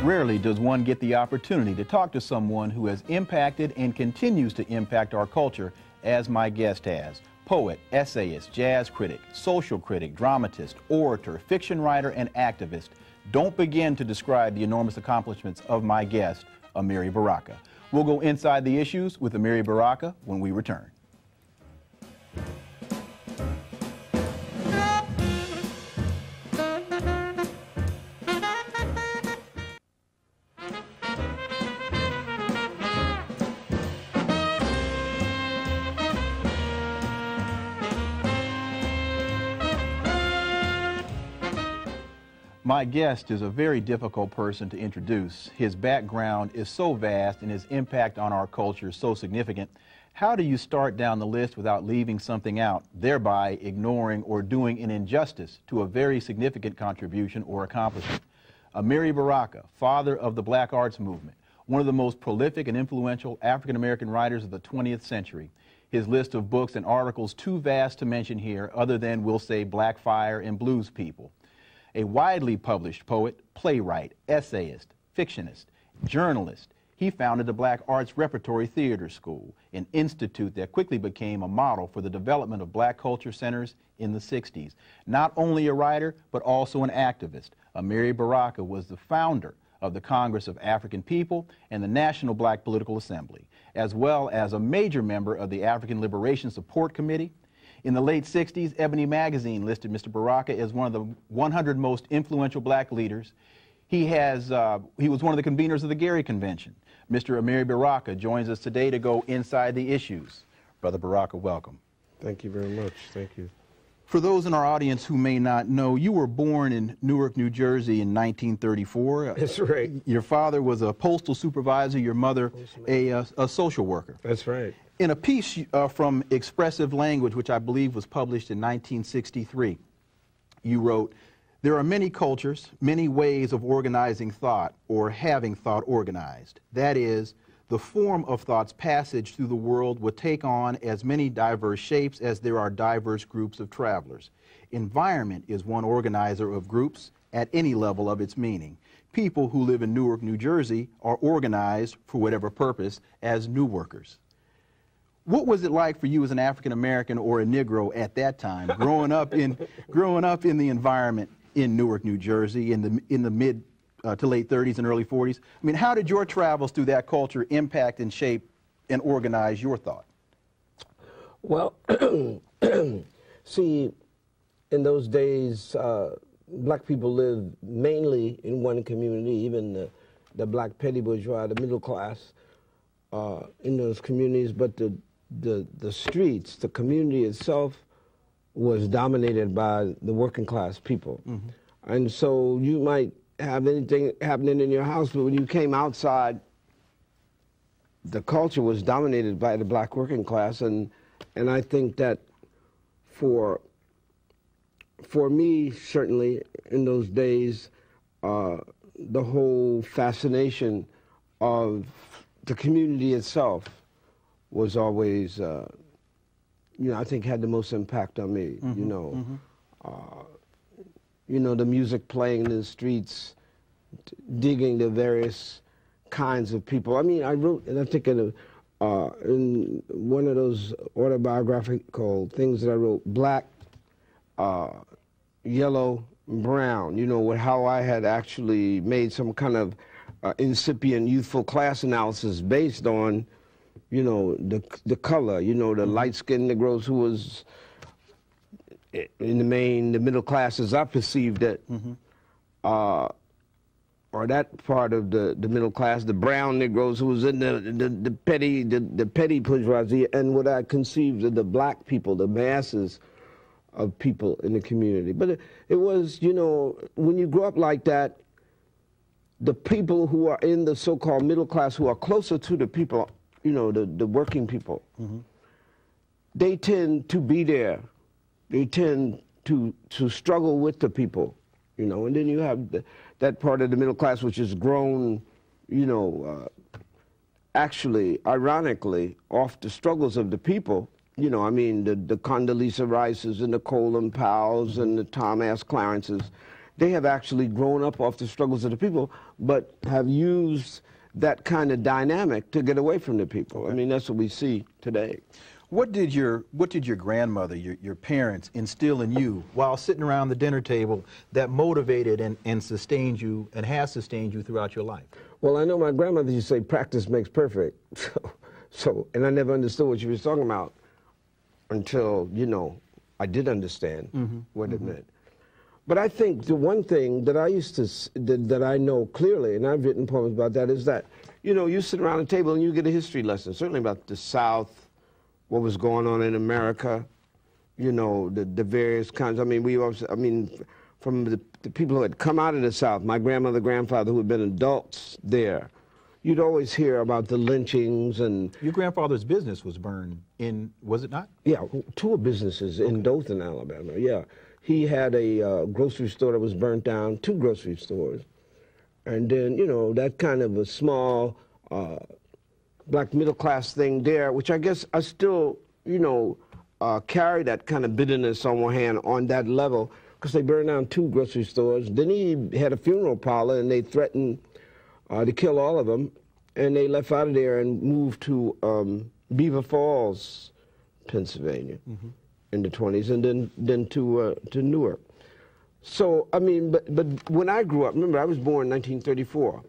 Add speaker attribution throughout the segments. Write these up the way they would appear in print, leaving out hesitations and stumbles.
Speaker 1: Rarely does one get the opportunity to talk to someone who has impacted and continues to impact our culture as my guest has. Poet, essayist, jazz critic, social critic, dramatist, orator, fiction writer, and activist. Don't begin to describe the enormous accomplishments of my guest, Amiri Baraka. We'll go inside the issues with Amiri Baraka when we return. My guest is a very difficult person to introduce. His background is so vast and his impact on our culture is so significant. How do you start down the list without leaving something out, thereby ignoring or doing an injustice to a very significant contribution or accomplishment? Amiri Baraka, father of the Black Arts Movement, one of the most prolific and influential African-American writers of the 20th century. His list of books and articles too vast to mention here, other than, we'll say, Black Fire and Blues People. A widely published poet, playwright, essayist, fictionist, journalist. He founded the Black Arts Repertory Theater School, an institute that quickly became a model for the development of black culture centers in the 60s. Not only a writer, but also an activist, Amiri Baraka was the founder of the Congress of African People and the National Black Political Assembly, as well as a major member of the African Liberation Support Committee. In the late 60s, Ebony magazine listed Mr. Baraka as one of the 100 most influential black leaders. He was one of the conveners of the Gary Convention. Mr. Amiri Baraka joins us today to go inside the issues. Brother Baraka, welcome.
Speaker 2: Thank you very much. Thank you.
Speaker 1: For those in our audience who may not know, you were born in Newark, New Jersey in 1934.
Speaker 2: That's right.
Speaker 1: Your father was a postal supervisor, your mother a social worker.
Speaker 2: That's right.
Speaker 1: In a piece from Expressive Language, which I believe was published in 1963, you wrote, "There are many cultures, many ways of organizing thought or having thought organized. That is, the form of thought's passage through the world would take on as many diverse shapes as there are diverse groups of travelers. Environment is one organizer of groups at any level of its meaning. People who live in Newark, New Jersey are organized for whatever purpose as New Workers." What was it like for you as an African American or a Negro at that time, growing up in the environment in Newark, New Jersey, in the mid to late 30s and early 40s? I mean, how did your travels through that culture impact and shape and organize your thought?
Speaker 2: Well, see, in those days, black people lived mainly in one community, even the black petty bourgeois, the middle class, in those communities, but the streets, the community itself was dominated by the working class people. Mm-hmm. And so you might have anything happening in your house, but when you came outside, the culture was dominated by the black working class. And I think that for me, certainly, in those days, the whole fascination of the community itself was always, you know, I think had the most impact on me. Mm-hmm. You know, the music playing in the streets, digging the various kinds of people. I mean, I wrote, and I think in one of those autobiographical things that I wrote, black, yellow, brown, you know, how I had actually made some kind of incipient youthful class analysis based on, you know, the color, you know, the light-skinned Negroes who was, in the main, the middle class as I perceived it, or that part of the middle class, the brown Negroes who was in the petty bourgeoisie, and what I conceived of the black people, the masses of people in the community. But it was, you know, when you grow up like that, the people who are in the so-called middle class, who are closer to the people, you know, the working people, they tend to be there. They tend to struggle with the people, you know, and then you have that part of the middle class which has grown, you know, actually, ironically, off the struggles of the people. You know, I mean, the Condoleezza Rices and the Colin Powells and the Tom S. Clarences, they have actually grown up off the struggles of the people, but have used that kind of dynamic to get away from the people. I mean, that's what we see today.
Speaker 1: What did your grandmother, your parents, instill in you while sitting around the dinner table that motivated and sustained you and has sustained you throughout your life?
Speaker 2: Well, I know my grandmother used to say, practice makes perfect. And I never understood what she was talking about until, you know, I did understand what it meant. But I think the one thing that I used to, that I know clearly, and I've written poems about that, is that, you know, you sit around a table and you get a history lesson, certainly about the South, what was going on in America, you know, the various kinds. I mean, from the people who had come out of the South, my grandmother, grandfather, who had been adults there, you'd always hear about the lynchings and...
Speaker 1: Your grandfather's business was burned in, was it not?
Speaker 2: Yeah, 2 businesses in Dothan, Alabama, yeah. He had a grocery store that was burnt down, 2 grocery stores. And then, you know, that kind of a small black middle class thing there, which I guess I still, you know, carry that kind of bitterness on one hand on that level, because they burned down 2 grocery stores. Then he had a funeral parlor and they threatened to kill all of them. And they left out of there and moved to Beaver Falls, Pennsylvania. In the 20s, and then to Newark. So, I mean, but when I grew up, remember, I was born in 1934,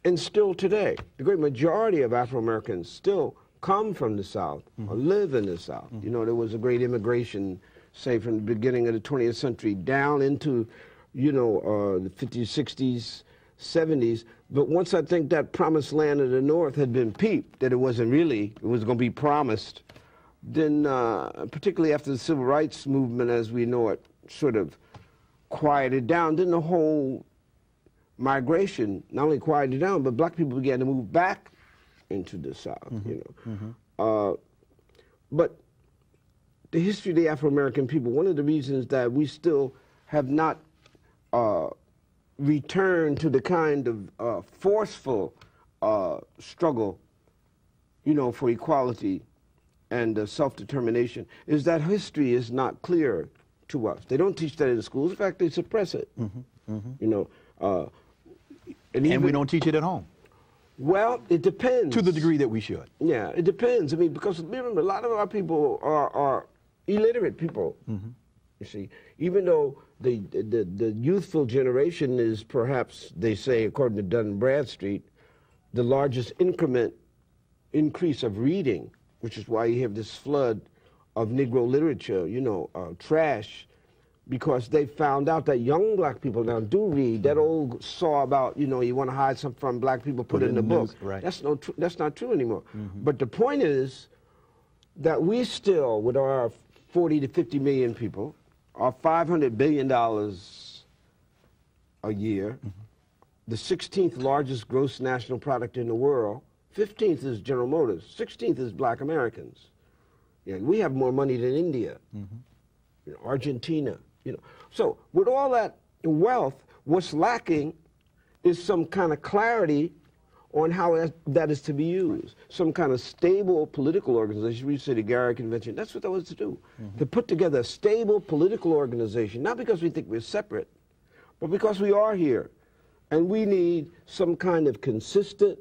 Speaker 2: and still today, the great majority of Afro-Americans still come from the South or live in the South. You know, there was a great immigration, say, from the beginning of the 20th century down into, you know, the 50s, 60s, 70s. But once I think that promised land of the North had been peeped, that it wasn't really, it was going to be promised, then particularly after the civil rights movement as we know it sort of quieted down, then the whole migration not only quieted down, but black people began to move back into the South, you know. But the history of the Afro-American people, one of the reasons that we still have not returned to the kind of forceful struggle, you know, for equality and self-determination, is that history is not clear to us. They don't teach that in schools. In fact, they suppress it. You know, and
Speaker 1: we don't teach it at home.
Speaker 2: Well, it depends.
Speaker 1: To the degree that we should.
Speaker 2: Yeah, it depends. I mean, because remember, a lot of our people are illiterate people. You see, even though the youthful generation is perhaps, they say, according to Dun & Bradstreet, the largest increase of reading, which is why you have this flood of Negro literature, you know, trash, because they found out that young black people now do read. That old saw about, you know, you want to hide something from black people, put it in the book.
Speaker 1: Right.
Speaker 2: That's not true anymore. But the point is that we still, with our 40 to 50 million people, our $500 billion a year, the 16th largest gross national product in the world, 15th is General Motors, 16th is black Americans. Yeah, we have more money than India, you know, Argentina, you know. So with all that wealth, what's lacking is some kind of clarity on how that is to be used. Some kind of stable political organization. We say the Garrett Convention, that's what that was to do. To put together a stable political organization, not because we think we're separate, but because we are here. And we need some kind of consistent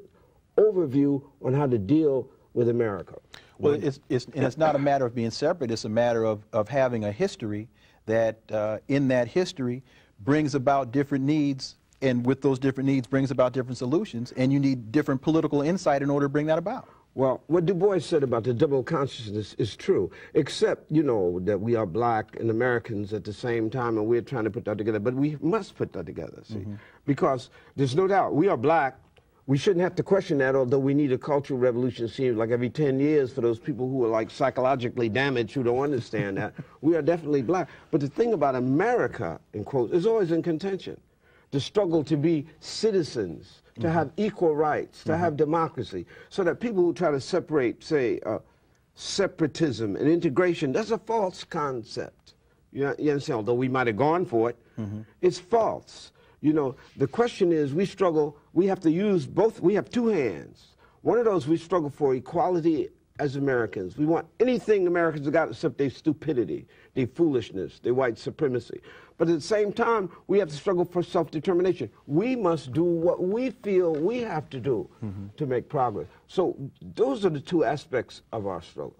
Speaker 2: overview on how to deal with America.
Speaker 1: Well, it's not a matter of being separate. It's a matter of having a history that, in that history, brings about different needs, and with those different needs brings about different solutions, and you need different political insight in order to bring that about.
Speaker 2: Well, what Du Bois said about the double consciousness is true, except, you know, that we are black and Americans at the same time, and we're trying to put that together. But we must put that together, see, because there's no doubt we are black. We shouldn't have to question that, although we need a cultural revolution, seems like every 10 years for those people who are like psychologically damaged, who don't understand that. We are definitely black. But the thing about America, in quotes, is always in contention. The struggle to be citizens, to have equal rights, to have democracy, so that people who try to separate, say, separatism and integration, that's a false concept. You understand? Although we might have gone for it, it's false. You know, the question is, we struggle, we have to use both, we have two hands. One of those, we struggle for equality as Americans. We want anything Americans have got except their stupidity, their foolishness, their white supremacy. But at the same time, we have to struggle for self-determination. We must do what we feel we have to do to make progress. So those are the two aspects of our struggle.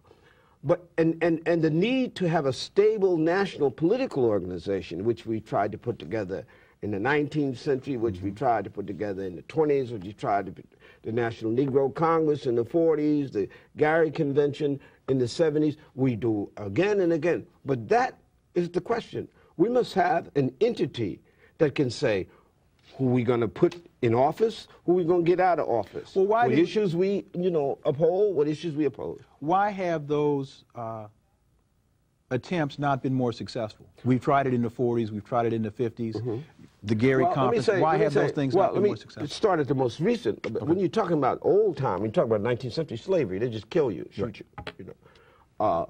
Speaker 2: But, and the need to have a stable national political organization, which we tried to put together in the 19th century, which we tried to put together in the 20s, which we tried to put the National Negro Congress in the 40s, the Gary Convention in the 70s. We do again and again. But that is the question. We must have an entity that can say who we going to put in office, who we going to get out of office. Well, what issues we, uphold, what issues we oppose.
Speaker 1: Why have those attempts not been more successful? We've tried it in the 40s, we've tried it in the 50s. The Gary Conference, why have those things not been more successful?
Speaker 2: Let's start at the most recent. Okay. When you're talking about old time, when you talk about 19th century slavery, they just kill you, shoot you.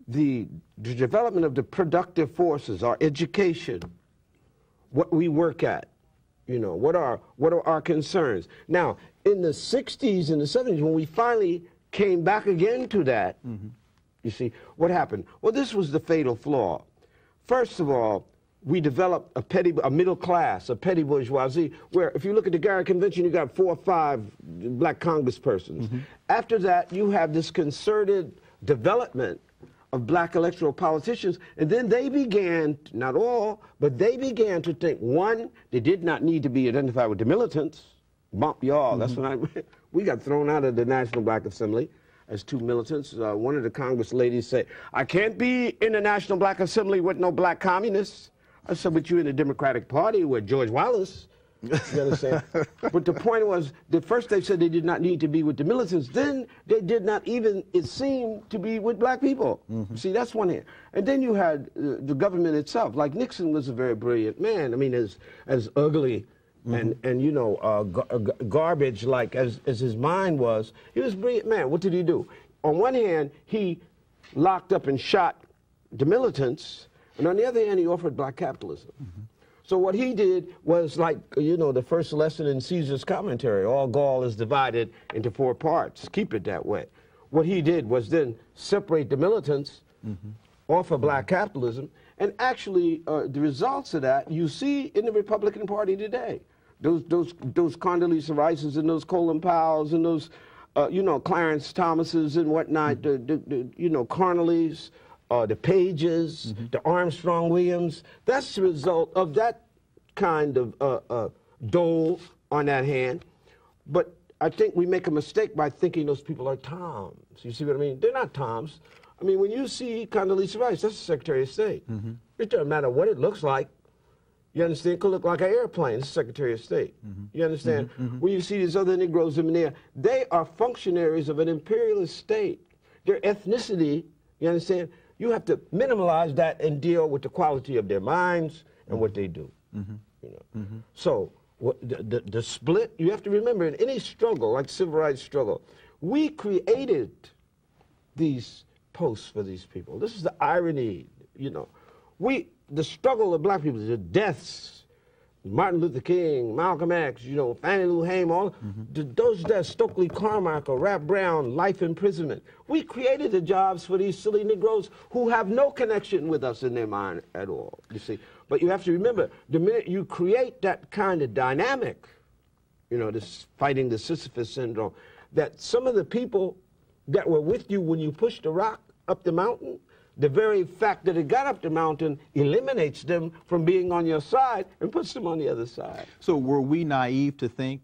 Speaker 2: The development of the productive forces, our education, what we work at, what are our concerns. Now, in the 60s and the 70s, when we finally came back again to that, you see, what happened? Well, this was the fatal flaw. First of all, we developed a middle class, a petty bourgeoisie, where if you look at the Gary Convention, you got 4 or 5 black congresspersons. After that, you have this concerted development of black electoral politicians, and then they began, not all, but they began to think, one, they did not need to be identified with the militants. Bump y'all, that's when we got thrown out of the National Black Assembly as 2 militants. One of the Congress ladies said, I can't be in the National Black Assembly with no black communists. I said, but you're in the Democratic Party with George Wallace. You understand? But the point was, at first they said they did not need to be with the militants. Then they did not even, it seemed, to be with black people. See, that's one here. And then you had the government itself. Like Nixon was a very brilliant man. I mean, as ugly and garbage like as his mind was, he was a brilliant man. What did he do? On one hand, he locked up and shot the militants, and on the other hand, he offered black capitalism. So what he did was like, the first lesson in Caesar's commentary, all Gaul is divided into 4 parts. Keep it that way. What he did was then separate the militants, offer black capitalism, and actually the results of that you see in the Republican Party today. Those Condoleezza Rices and those Colin Powells and those, Clarence Thomases and whatnot, the Carneleys, the Pages, the Armstrong Williams. That's the result of that kind of dole on that hand. But I think we make a mistake by thinking those people are Toms. You see what I mean? They're not Toms. I mean, when you see Condoleezza Rice, that's the Secretary of State. It doesn't matter what it looks like. You understand? It could look like an airplane. It's the Secretary of State. You understand? When you see these other Negroes in there, they are functionaries of an imperialist state. Their ethnicity, you understand? You have to minimize that and deal with the quality of their minds and what they do. So the split, you have to remember, in any struggle, like civil rights struggle, we created these posts for these people. This is the irony, the struggle of black people, the deaths, Martin Luther King, Malcolm X, Fannie Lou Hamer, all those deaths, Stokely Carmichael, Rap Brown, life imprisonment. We created the jobs for these silly Negroes who have no connection with us in their mind at all, you see. But you have to remember, the minute you create that kind of dynamic, this fighting the Sisyphus syndrome, that some of the people that were with you when you pushed the rock up the mountain, the very fact that it got up the mountain eliminates them from being on your side and puts them on the other side.
Speaker 1: So were we naive to think